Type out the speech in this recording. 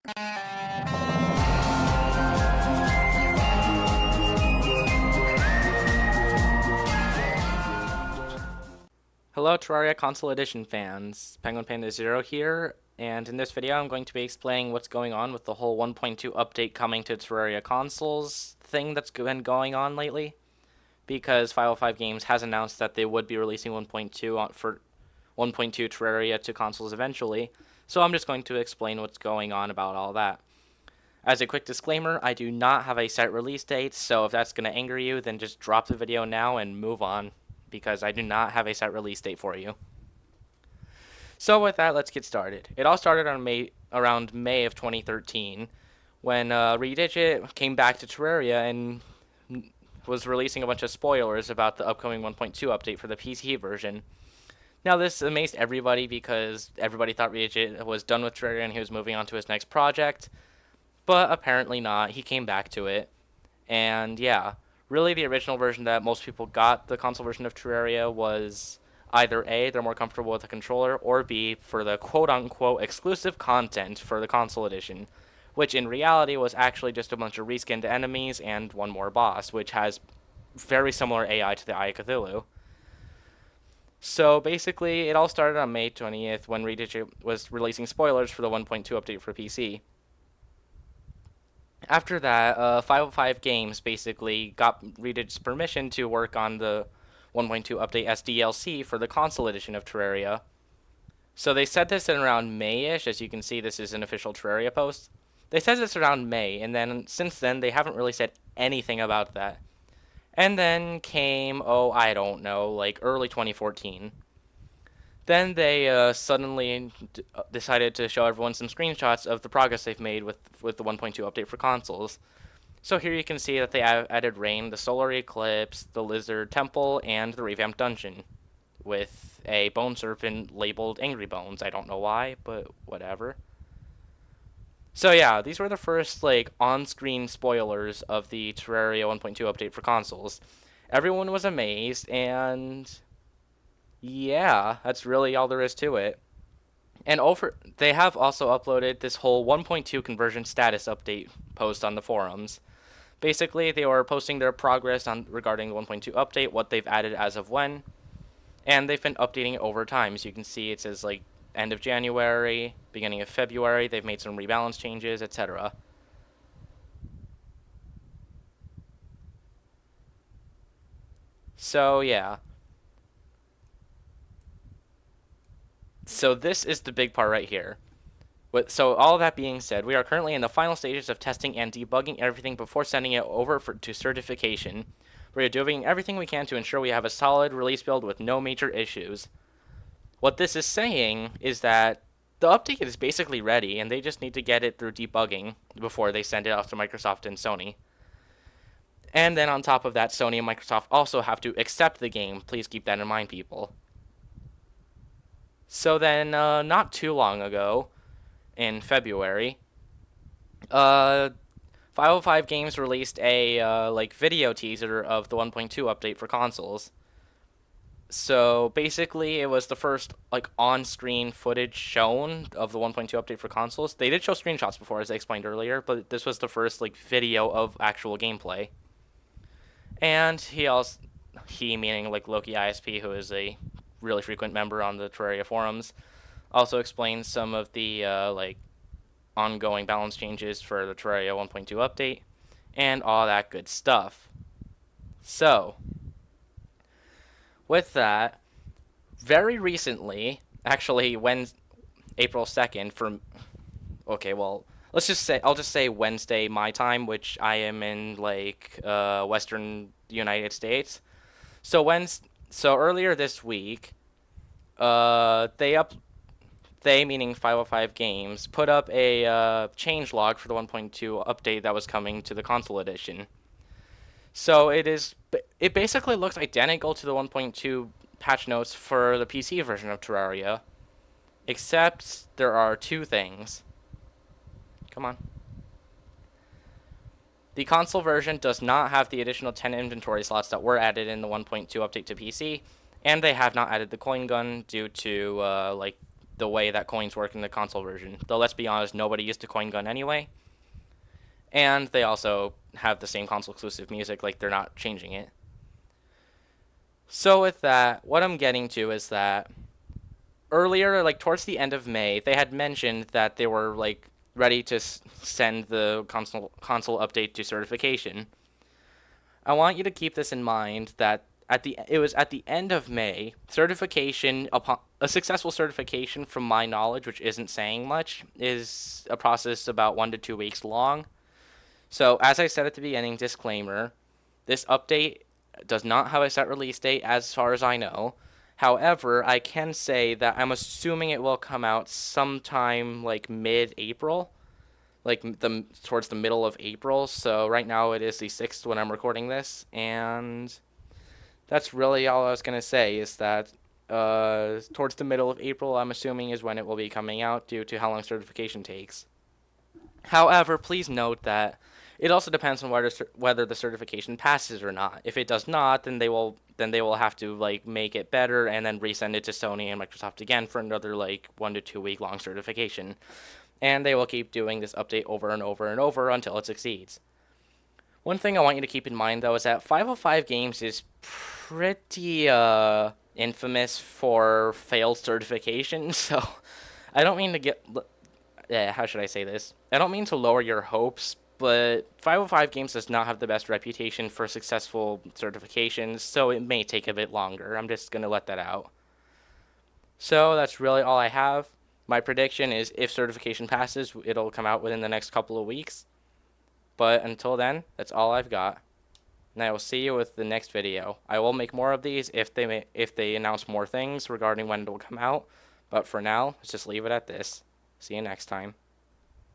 Hello Terraria Console Edition fans, PenguinPandaZero here, and in this video I'm going to be explaining what's going on with the whole 1.2 update coming to Terraria consoles thing that's been going on lately, because 505 Games has announced that they would be releasing 1.2 for 1.2 Terraria to consoles eventually, so I'm just going to explain what's going on about all that. As a quick disclaimer, I do not have a set release date, so if that's going to anger you, then just drop the video now and move on, because I do not have a set release date for you. So with that, let's get started. It all started on around May of 2013, when Redigit came back to Terraria and was releasing a bunch of spoilers about the upcoming 1.2 update for the PC version. Now this amazed everybody because everybody thought Redigit was done with Terraria and he was moving on to his next project, but apparently not. He came back to it, and yeah, really the original version that most people got, the console version of Terraria, was either A, they're more comfortable with the controller, or B, for the quote-unquote exclusive content for the console edition, which in reality was actually just a bunch of reskinned enemies and one more boss, which has very similar AI to the Eye of Cthulhu. So basically, it all started on May 20th when Redigit was releasing spoilers for the 1.2 update for PC. After that, 505 Games basically got Redigit's permission to work on the 1.2 update as DLC for the console edition of Terraria. So they said this in around May-ish. As you can see, this is an official Terraria post. They said this around May, and then since then they haven't really said anything about that. And then came, I don't know, like early 2014. Then they suddenly decided to show everyone some screenshots of the progress they've made with the 1.2 update for consoles. So here you can see that they added Rain, the Solar Eclipse, the Lizard Temple, and the revamped dungeon, with a bone serpent labeled Angry Bones. I don't know why, but whatever. So yeah, these were the first on-screen spoilers of the Terraria 1.2 update for consoles. Everyone was amazed, and yeah, that's really all there is to it. And they have also uploaded this whole 1.2 conversion status update post on the forums. Basically, they were posting their progress regarding the 1.2 update, what they've added as of when, and they've been updating it over time. As you can see, it says end of January, beginning of February. They've made some rebalance changes, etc. So yeah. So this is the big part right here. So all that being said, we are currently in the final stages of testing and debugging everything before sending it over to certification. We are doing everything we can to ensure we have a solid release build with no major issues. What this is saying is that the update is basically ready, and they just need to get it through debugging before they send it off to Microsoft and Sony. And then on top of that, Sony and Microsoft also have to accept the game. Please keep that in mind, people. So then, not too long ago, in February, 505 Games released a video teaser of the 1.2 update for consoles. So basically, it was the first on-screen footage shown of the 1.2 update for consoles. They did show screenshots before, as I explained earlier, but this was the first video of actual gameplay. And he meaning Loki ISP, who is a really frequent member on the Terraria forums, also explains some of the ongoing balance changes for the Terraria 1.2 update and all that good stuff. So with that, very recently, actually April 2nd I'll just say Wednesday my time, which I am in Western United States. So earlier this week, they, meaning 505 Games, put up a changelog for the 1.2 update that was coming to the console edition. So it basically looks identical to the 1.2 patch notes for the PC version of Terraria, except there are two things. Come on. The console version does not have the additional 10 inventory slots that were added in the 1.2 update to PC, and they have not added the coin gun due to the way that coins work in the console version. Though let's be honest, nobody used a coin gun anyway. And they also have the same console exclusive music, like they're not changing it. So with that, what I'm getting to is that earlier, like towards the end of May, they had mentioned that they were like ready to send the console update to certification. I want you to keep this in mind that it was at the end of May, certification upon a successful certification from my knowledge, which isn't saying much, is a process about 1 to 2 weeks long. So as I said at the beginning, disclaimer, this update does not have a set release date as far as I know. However, I can say that I'm assuming it will come out sometime like mid-April, like towards the middle of April. So right now it is the 6th when I'm recording this, and that's really all I was gonna say. Is that towards the middle of April, I'm assuming is when it will be coming out due to how long certification takes. However, please note that it also depends on whether the certification passes or not. If it does not, then they will have to like make it better and then resend it to Sony and Microsoft again for another like 1 to 2 week long certification. And they will keep doing this update over and over and over until it succeeds. One thing I want you to keep in mind though is that 505 Games is pretty infamous for failed certification. So I don't mean to get how should I say this? I don't mean to lower your hopes, but 505 Games does not have the best reputation for successful certifications, so it may take a bit longer. I'm just going to let that out. So that's really all I have. My prediction is if certification passes, it'll come out within the next couple of weeks. But until then, that's all I've got. And I will see you with the next video. I will make more of these if they announce more things regarding when it will come out. But for now, let's just leave it at this. See you next time.